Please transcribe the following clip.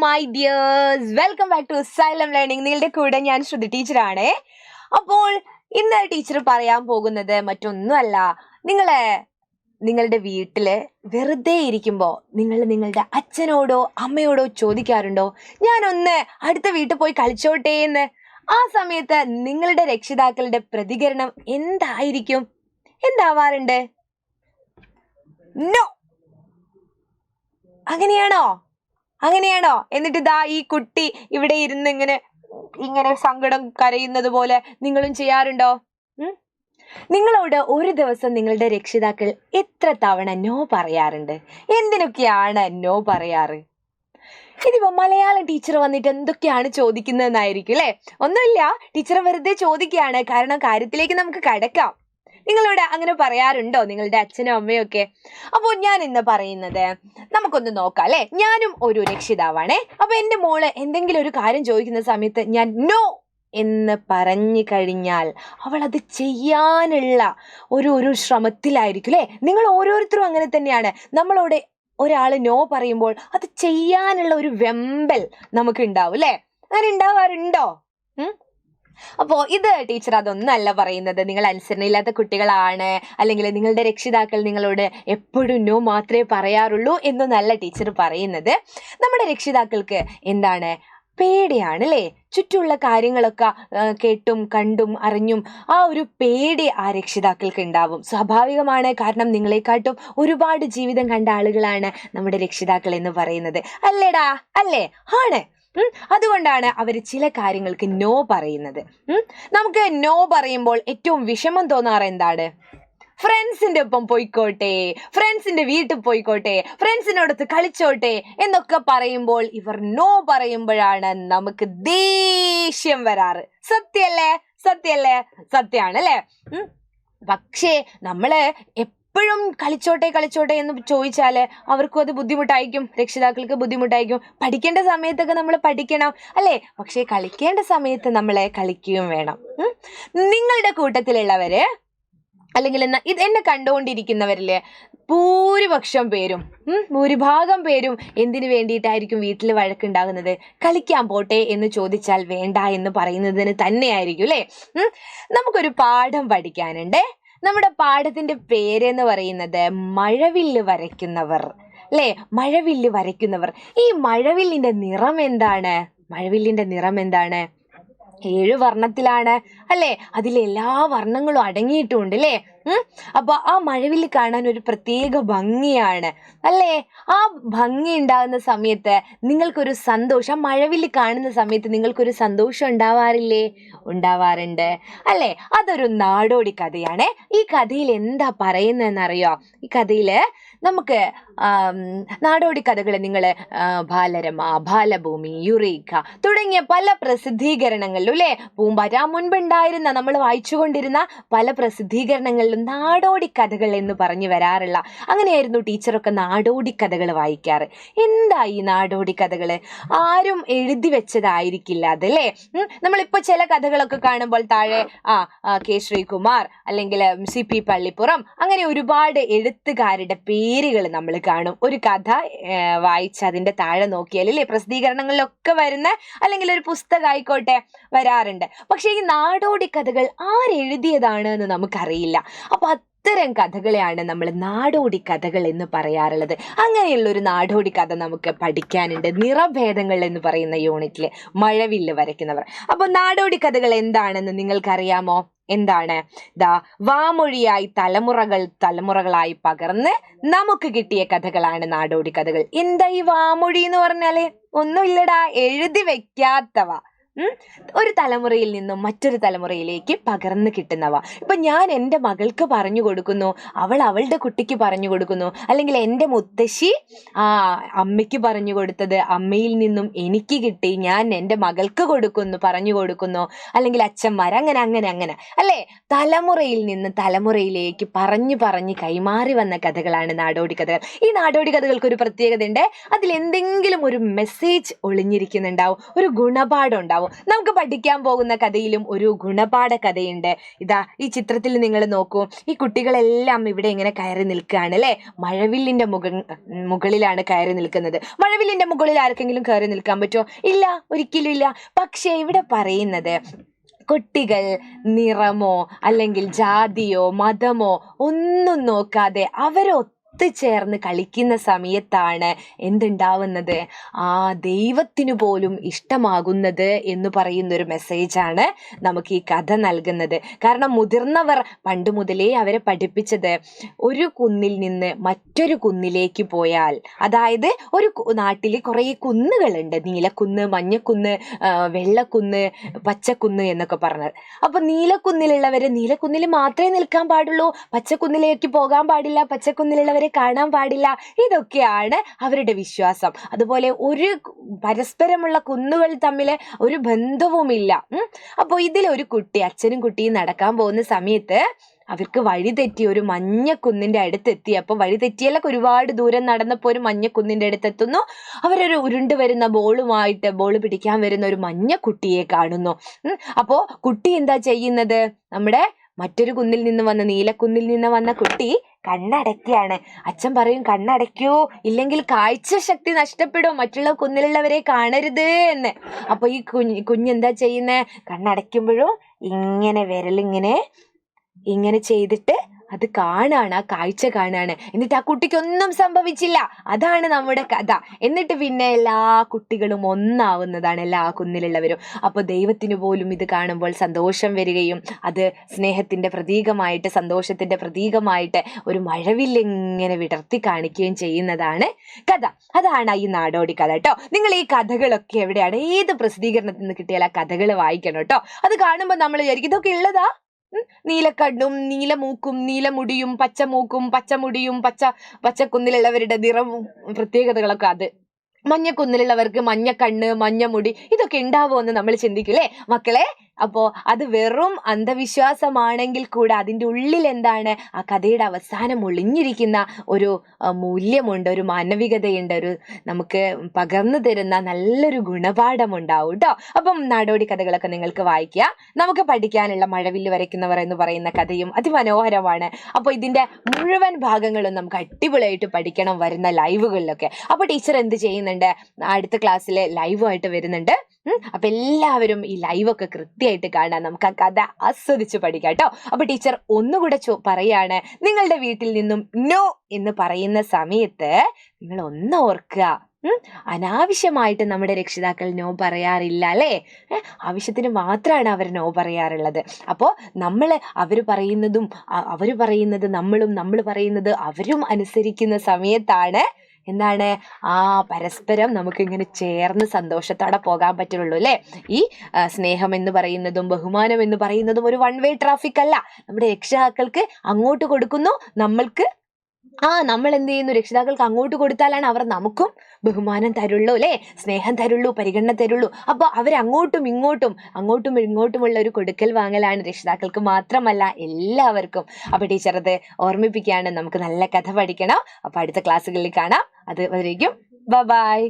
My dears, welcome back to Xylem learning. നിങ്ങളുടെ കൂടെ ഞാൻ ശ്രുതി ടീച്ചറാണ്. അപ്പോൾ ഇന്ന് ടീച്ചർ പറയാൻ പോകുന്നത് മറ്റൊന്നുമല്ല, നിങ്ങളുടെ വീട്ടില് വെറുതെ ഇരിക്കുമ്പോൾ നിങ്ങളുടെ അച്ഛനോടോ അമ്മയോടോ ചോദിക്കാറുണ്ടോ, ഞാനൊന്ന് അടുത്ത വീട്ടിൽ പോയി കളിച്ചോട്ടെ എന്ന്? ആ സമയത്ത് നിങ്ങളുടെ രക്ഷിതാക്കളുടെ പ്രതികരണം എന്തായിരിക്കും? എന്താവാറുണ്ട്? നോ. അങ്ങനെയാണോ? എന്നിട്ട് ദാ ഈ കുട്ടി ഇവിടെ ഇരുന്ന് ഇങ്ങനെ സങ്കടം കരയുന്നത് പോലെ നിങ്ങളും ചെയ്യാറുണ്ടോ? നിങ്ങളോട് ഒരു ദിവസം നിങ്ങളുടെ രക്ഷിതാക്കൾ എത്ര തവണ നോ പറയാറുണ്ട്? എന്തിനൊക്കെയാണ് നോ പറയാറ്? ഇതിപ്പോ മലയാളം ടീച്ചർ വന്നിട്ട് എന്തൊക്കെയാണ് ചോദിക്കുന്നതെന്നായിരിക്കും അല്ലെ? ഒന്നുമില്ല, ടീച്ചർ വെറുതെ ചോദിക്കുകയാണ്, കാരണം കാര്യത്തിലേക്ക് നമുക്ക് കടക്കാം. നിങ്ങളോട് അങ്ങനെ പറയാറുണ്ടോ നിങ്ങളുടെ അച്ഛനും അമ്മയും ഒക്കെ? അപ്പോൾ ഞാൻ ഇന്ന് പറയുന്നത് നമുക്കൊന്ന് നോക്കാം അല്ലെ. ഞാനും ഒരു രക്ഷിതാവാണേ. അപ്പൊ എന്റെ മോള് എന്തെങ്കിലും ഒരു കാര്യം ചോദിക്കുന്ന സമയത്ത് ഞാൻ നോ എന്ന് പറഞ്ഞു കഴിഞ്ഞാൽ അവൾ അത് ചെയ്യാനുള്ള ഒരു ശ്രമത്തിലായിരിക്കും അല്ലെ. നിങ്ങൾ ഓരോരുത്തരും അങ്ങനെ തന്നെയാണ്. നമ്മളോട് ഒരാള് നോ പറയുമ്പോൾ അത് ചെയ്യാനുള്ള ഒരു വെമ്പൽ നമുക്ക് ഉണ്ടാവും അല്ലെ. അങ്ങനെ ഉണ്ടാവാറുണ്ടോ? അപ്പോ ഇത് ടീച്ചർ അതൊന്നല്ല പറയുന്നത്. നിങ്ങൾ അനുസരണയില്ലാത്ത കുട്ടികളാണ്, അല്ലെങ്കിൽ നിങ്ങളുടെ രക്ഷിതാക്കൾ നിങ്ങളോട് എപ്പോഴും നോ മാത്രമേ പറയാറുള്ളൂ എന്നൊന്നല്ല ടീച്ചർ പറയുന്നത്. നമ്മുടെ രക്ഷിതാക്കൾക്ക് എന്താണ്? പേടിയാണ് അല്ലേ. ചുറ്റുമുള്ള കാര്യങ്ങളൊക്കെ കേട്ടും കണ്ടും അറിഞ്ഞും ആ ഒരു പേടി ആ രക്ഷിതാക്കൾക്ക് ഉണ്ടാവും. സ്വാഭാവികമാണ്, കാരണം നിങ്ങളെക്കാട്ടും ഒരുപാട് ജീവിതം കണ്ട ആളുകളാണ് നമ്മുടെ രക്ഷിതാക്കൾ എന്ന് പറയുന്നത്. അല്ലേടാ? അല്ലേ? ആണ്. അതുകൊണ്ടാണ് അവർ ചില കാര്യങ്ങൾക്ക് നോ പറയുന്നത്. നമുക്ക് നോ പറയുമ്പോൾ ഏറ്റവും വിഷമം തോന്നാറ് എന്താണ്? ഫ്രണ്ട്സിന്റെ ഒപ്പം പോയിക്കോട്ടെ, ഫ്രണ്ട്സിന്റെ വീട്ടിൽ പോയിക്കോട്ടെ, ഫ്രണ്ട്സിനോടൊത്ത് കളിച്ചോട്ടെ എന്നൊക്കെ പറയുമ്പോൾ ഇവർ നോ പറയുമ്പോഴാണ് നമുക്ക് ദേഷ്യം വരാറ്. സത്യല്ലേ? സത്യാണ് അല്ലേ? പക്ഷേ നമ്മള് എപ്പോഴും കളിച്ചോട്ടെ എന്ന് ചോദിച്ചാല് അവർക്കും അത് ബുദ്ധിമുട്ടായിരിക്കും, രക്ഷിതാക്കൾക്ക് ബുദ്ധിമുട്ടായിരിക്കും. പഠിക്കേണ്ട സമയത്തൊക്കെ നമ്മൾ പഠിക്കണം അല്ലേ? പക്ഷെ കളിക്കേണ്ട സമയത്ത് നമ്മളെ കളിക്കുകയും വേണം. നിങ്ങളുടെ കൂട്ടത്തിലുള്ളവര് അല്ലെങ്കിൽ എന്നെ കണ്ടുകൊണ്ടിരിക്കുന്നവരില് ഭൂരിഭാഗം പേരും എന്തിനു വേണ്ടിയിട്ടായിരിക്കും വീട്ടിൽ വഴക്കുണ്ടാകുന്നത്? കളിക്കാൻ പോട്ടെ എന്ന് ചോദിച്ചാൽ വേണ്ട എന്ന് പറയുന്നതിന് തന്നെയായിരിക്കും അല്ലേ. നമുക്കൊരു പാഠം പഠിക്കാനുണ്ട്. നമ്മുടെ പാഠത്തിന്റെ പേരെന്ന് പറയുന്നത് മഴവില്ല് വരയ്ക്കുന്നവർ അല്ലേ. മഴവില്ല് വരയ്ക്കുന്നവർ. ഈ മഴവില്ലിന്റെ നിറം എന്താണ്? 7 വർണ്ണത്തിലാണ് അല്ലേ. അതിലെല്ലാ വർണ്ണങ്ങളും അടങ്ങിയിട്ടുണ്ട് അല്ലേ. അപ്പൊ ആ മഴവില്ല് കാണാൻ ഒരു പ്രത്യേക ഭംഗിയാണ് അല്ലേ. ആ ഭംഗി ഉണ്ടാകുന്ന സമയത്ത് നിങ്ങൾക്കൊരു സന്തോഷം, മഴവില്ല് കാണുന്ന സമയത്ത് നിങ്ങൾക്കൊരു സന്തോഷം ഉണ്ടാവാറില്ലേ? ഉണ്ടാവാറുണ്ട് അല്ലേ. അതൊരു നാടോടി കഥയാണ്. ഈ കഥയിൽ എന്താ പറയുന്നതെന്നറിയോ? ഈ കഥയില് നമുക്ക് നാടോടി കഥകൾ നിങ്ങൾ ബാലരമ, ബാലഭൂമി, യുറേക്ക തുടങ്ങിയ പല പ്രസിദ്ധീകരണങ്ങളിലും അല്ലേ, പൂമ്പാറ്റ മുൻപുണ്ടായിരുന്ന നമ്മൾ വായിച്ചുകൊണ്ടിരുന്ന പല പ്രസിദ്ധീകരണങ്ങളിലും നാടോടി കഥകൾ എന്ന് പറഞ്ഞു വരാറുള്ള, അങ്ങനെയായിരുന്നു ടീച്ചറൊക്കെ നാടോടി കഥകൾ വായിക്കാറ്. എന്താ ഈ നാടോടി കഥകള്? ആരും എഴുതി വെച്ചതായിരിക്കില്ല അതല്ലേ. നമ്മളിപ്പോ ചില കഥകളൊക്കെ കാണുമ്പോൾ താഴെ കെ ശ്രീകുമാർ അല്ലെങ്കിൽ CP പള്ളിപ്പുറം അങ്ങനെ ഒരുപാട് എഴുത്തുകാരുടെ പേരുകൾ നമ്മൾ കാണും. ഒരു കഥ വായിച്ച് അതിന്റെ താഴെ നോക്കിയാൽ അല്ലേ പ്രസിദ്ധീകരണങ്ങളിലൊക്കെ വരുന്ന, അല്ലെങ്കിൽ ഒരു പുസ്തകമായിക്കോട്ടെ വരാറുണ്ട്. പക്ഷെ ഈ നാടോടി കഥകൾ ആരെഴുതിയതാണ് എന്ന് നമുക്കറിയില്ല. അപ്പൊ അത്തരം കഥകളെയാണ് നമ്മൾ നാടോടി കഥകൾ എന്ന് പറയാറുള്ളത്. അങ്ങനെയുള്ള ഒരു നാടോടി കഥ നമുക്ക് പഠിക്കാനുണ്ട് നിറഭേദങ്ങൾ എന്ന് പറയുന്ന യൂണിറ്റില്, മഴവില്ല് വരയ്ക്കുന്നവർ. അപ്പൊ നാടോടി കഥകൾ എന്താണെന്ന് നിങ്ങൾക്കറിയാമോ? എന്താണ്? വാമൊഴിയായി തലമുറകളായി പകർന്ന് നമുക്ക് കിട്ടിയ കഥകളാണ് നാടോടി കഥകൾ. എന്താ ഈ വാമൊഴി എന്ന് പറഞ്ഞാല്? ഒന്നുമില്ലടാ, എഴുതി വെക്കാത്തവ, ഒരു തലമുറയിൽ നിന്നും മറ്റൊരു തലമുറയിലേക്ക് പകർന്നു കിട്ടുന്നവ. ഇപ്പൊ ഞാൻ എൻ്റെ മകൾക്ക് പറഞ്ഞു കൊടുക്കുന്നു, അവൾ അവളുടെ കുട്ടിക്ക് പറഞ്ഞു കൊടുക്കുന്നു, അല്ലെങ്കിൽ എൻ്റെ മുത്തശ്ശി അമ്മയ്ക്ക് പറഞ്ഞു കൊടുത്തത് അമ്മയിൽ നിന്നും എനിക്ക് കിട്ടി, ഞാൻ എൻ്റെ മകൾക്ക് പറഞ്ഞു കൊടുക്കുന്നു, അല്ലെങ്കിൽ അച്ഛന്മാർ അങ്ങനെ അല്ലേ. തലമുറയിൽ നിന്ന് തലമുറയിലേക്ക് പറഞ്ഞു പറഞ്ഞ് കൈമാറി വന്ന കഥകളാണ് നാടോടി കഥകൾ. ഈ നാടോടി കഥകൾക്ക് ഒരു പ്രത്യേകത ഉണ്ട്. അതിൽ എന്തെങ്കിലും ഒരു മെസ്സേജ് ഒളിഞ്ഞിരിക്കുന്നുണ്ടാവും, ഒരു ഗുണപാഠം ഉണ്ടാവും. നമുക്ക് പഠിക്കാൻ പോകുന്ന കഥയിലും ഒരു ഗുണപാഠ കഥയുണ്ട്. ഇതാ ഈ ചിത്രത്തിൽ നിങ്ങൾ നോക്കൂ, ഈ കുട്ടികളെല്ലാം ഇവിടെ ഇങ്ങനെ കയറി നിൽക്കുകയാണ് അല്ലെ. മഴവില്ലിന്റെ മുകളിലാണ് കയറി നിൽക്കുന്നത്. മഴവില്ലിന്റെ മുകളിൽ ആർക്കെങ്കിലും കയറി നിൽക്കാൻ പറ്റുമോ? ഇല്ല, ഒരിക്കലും ഇല്ല. പക്ഷേ ഇവിടെ പറയുന്നത് കുട്ടികൾ നിറമോ അല്ലെങ്കിൽ ജാതിയോ മതമോ ഒന്നും നോക്കാതെ ചേർന്ന് കളിക്കുന്ന സമയത്താണ് എന്തുണ്ടാവുന്നത്? ആ ദൈവത്തിനു പോലും ഇഷ്ടമാകുന്നത് എന്ന് പറയുന്ന ഒരു മെസ്സേജാണ് നമുക്ക് ഈ കഥ നൽകുന്നത്. കാരണം മുതിർന്നവർ പണ്ട് മുതലേ അവരെ പഠിപ്പിച്ചത് ഒരു കുന്നിൽ നിന്ന് മറ്റൊരു കുന്നിലേക്ക് പോയാൽ, അതായത് ഒരു നാട്ടിൽ കുറേ കുന്നുകളുണ്ട്, നീലക്കുന്ന്, മഞ്ഞക്കുന്ന്, വെള്ളക്കുന്ന്, പച്ചക്കുന്ന് എന്നൊക്കെ പറഞ്ഞത്. അപ്പൊ നീലക്കുന്നിലുള്ളവര് നീലക്കുന്നിൽ മാത്രമേ നിൽക്കാൻ പാടുള്ളൂ, പച്ചക്കുന്നിലേക്ക് പോകാൻ പാടില്ല, പച്ചക്കുന്നിലുള്ളവരെ കാണാൻ പാടില്ല. ഇതൊക്കെയാണ് അവരുടെ വിശ്വാസം. അതുപോലെ ഒരു പരസ്പരമുള്ള കുന്നുകൾ തമ്മിൽ ഒരു ബന്ധവുമില്ല. അപ്പോൾ ഇതിലൊരു കുട്ടി, അച്ഛനും കുട്ടിയും നടക്കാൻ പോകുന്ന സമയത്ത് അവർക്ക് വഴി തെറ്റി ഒരു മഞ്ഞക്കുന്നിന്റെ അടുത്തെത്തി. അപ്പൊ വഴി തെറ്റിയല്ല, ഒരുപാട് ദൂരം നടന്നപ്പോൾ ഒരു മഞ്ഞക്കുന്നിന്റെ അടുത്തെത്തുന്നു. അവരൊരു ഉരുണ്ട് വരുന്ന ബോൾ പിടിക്കാൻ വരുന്ന ഒരു മഞ്ഞക്കുട്ടിയെ കാണുന്നു. അപ്പോ കുട്ടി എന്താ ചെയ്യുന്നത്? നമ്മുടെ മറ്റൊരു കുന്നിൽ നിന്ന് വന്ന നീലക്കുന്നിൽ നിന്ന് വന്ന കുട്ടി കണ്ണടയ്ക്കുകയാണ്. അച്ഛൻ പറയും, കണ്ണടയ്ക്കൂ, ഇല്ലെങ്കിൽ കാഴ്ച ശക്തി നഷ്ടപ്പെടും, മറ്റുള്ള കുന്നിലുള്ളവരെ കാണരുത് എന്ന്. അപ്പൊ ഈ കുഞ്ഞെന്താ ചെയ്യുന്നേ? കണ്ണടയ്ക്കുമ്പോഴും ഇങ്ങനെ ഇങ്ങനെ ചെയ്തിട്ട് അത് കാണാണ്, ആ കാഴ്ച കാണാണ്. എന്നിട്ട് ആ കുട്ടിക്കൊന്നും സംഭവിച്ചില്ല. അതാണ് നമ്മുടെ കഥ. എന്നിട്ട് പിന്നെ എല്ലാ കുട്ടികളും ഒന്നാവുന്നതാണ്, എല്ലാ കുന്നിലുള്ളവരും. അപ്പൊ ദൈവത്തിന് പോലും ഇത് കാണുമ്പോൾ സന്തോഷം വരികയും അത് സ്നേഹത്തിന്റെ പ്രതീകമായിട്ട്, സന്തോഷത്തിന്റെ പ്രതീകമായിട്ട് ഒരു മഴവില്ലിങ്ങനെ വിടർത്തി കാണിക്കുകയും ചെയ്യുന്നതാണ് കഥ. അതാണ് ഈ നാടോടി കഥ കേട്ടോ. നിങ്ങൾ ഈ കഥകളൊക്കെ എവിടെയാണ്, ഏത് പ്രസിദ്ധീകരണത്തിൽ നിന്ന് കിട്ടിയാൽ ആ കഥകൾ വായിക്കണം കേട്ടോ. അത് കാണുമ്പോൾ നമ്മൾ വിചാരിക്കും ഇതൊക്കെ ഉള്ളതാ. നീലക്കണ്ണും നീലമൂക്കും നീലമുടിയും പച്ചമൂക്കും പച്ചമുടിയും പച്ചക്കുന്നിലുള്ളവരുടെ നിറവും പ്രത്യേകതകളൊക്കെ, അത് മഞ്ഞക്കുന്നിലുള്ളവർക്ക് മഞ്ഞക്കണ്ണ് മഞ്ഞമുടി, ഇതൊക്കെ ഉണ്ടാവുമെന്ന് നമ്മൾ ചിന്തിക്കില്ലേ മക്കളെ? അപ്പോ അത് വെറും അന്ധവിശ്വാസമാണെങ്കിൽ കൂടെ അതിൻ്റെ ഉള്ളിൽ എന്താണ്? ആ കഥയുടെ അവസാനം ഒളിഞ്ഞിരിക്കുന്ന ഒരു മൂല്യമുണ്ട്, ഒരു മാനവികതയുണ്ട്, ഒരു നമുക്ക് പകർന്നു തരുന്ന നല്ലൊരു ഗുണപാഠമുണ്ടാവും കേട്ടോ. അപ്പം നാടോടി കഥകളൊക്കെ നിങ്ങൾക്ക് വായിക്കുക. നമുക്ക് പഠിക്കാനുള്ള മഴവില്ല് വരയ്ക്കുന്നവർ എന്ന് പറയുന്ന കഥയും അതിമനോഹരമാണ്. അപ്പോൾ ഇതിൻ്റെ മുഴുവൻ ഭാഗങ്ങളും നമുക്ക് അടിപൊളിയായിട്ട് പഠിക്കണം വരുന്ന ലൈവുകളിലൊക്കെ. അപ്പോൾ ടീച്ചർ എന്ത് ചെയ്യുന്നുണ്ട്? അടുത്ത ക്ലാസ്സിൽ ലൈവായിട്ട് വരുന്നുണ്ട്. അപ്പൊ എല്ലാവരും ഈ ലൈവൊക്കെ കൃത്യമായിട്ട് കാണാൻ, നമുക്ക് ആ കഥ ആസ്വദിച്ച് പഠിക്കാം കേട്ടോ. അപ്പൊ ടീച്ചർ ഒന്നുകൂടെ പറയാണ്, നിങ്ങളുടെ വീട്ടിൽ നിന്നും നോ എന്ന് പറയുന്ന സമയത്ത് നിങ്ങൾ ഒന്ന് ഓർക്കുക, അനാവശ്യമായിട്ട് നമ്മുടെ രക്ഷിതാക്കൾ നോ പറയാറില്ല അല്ലേ? ആവശ്യത്തിന് മാത്രമാണ് അവർ നോ പറയാറുള്ളത്. അപ്പോൾ നമ്മൾ അവർ പറയുന്നത് നമ്മളും, നമ്മൾ പറയുന്നത് അവരും അനുസരിക്കുന്ന സമയത്താണ് എന്താണ് പരസ്പരം നമുക്കിങ്ങനെ ചേർന്ന് സന്തോഷത്തോടെ പോകാൻ പറ്റുള്ളൂ അല്ലേ? ഈ സ്നേഹം എന്ന് പറയുന്നതും ബഹുമാനം എന്ന് പറയുന്നതും ഒരു വൺ വേ ട്രാഫിക് അല്ല. നമ്മുടെ രക്ഷിതാക്കൾക്ക് അങ്ങോട്ട് കൊടുക്കുന്നു, നമ്മൾ എന്ത് ചെയ്യുന്നു? രക്ഷിതാക്കൾക്ക് അങ്ങോട്ട് കൊടുത്താലാണ് അവർ നമുക്കും ബഹുമാനം തരുള്ളൂ അല്ലേ? സ്നേഹം തരുള്ളൂ, പരിഗണന തരുള്ളൂ. അപ്പൊ അവരങ്ങോട്ടും ഇങ്ങോട്ടുമുള്ള ഒരു കൊടുക്കൽ വാങ്ങലാണ് രക്ഷിതാക്കൾക്ക് മാത്രമല്ല എല്ലാവർക്കും. അപ്പൊ ടീച്ചർ അത് ഓർമ്മിപ്പിക്കുകയാണ്, നമുക്ക് നല്ല കഥ പഠിക്കണം. അപ്പൊ അടുത്ത ക്ലാസ്സുകളിൽ കാണാം. അതുവരേക്കും ബൈ.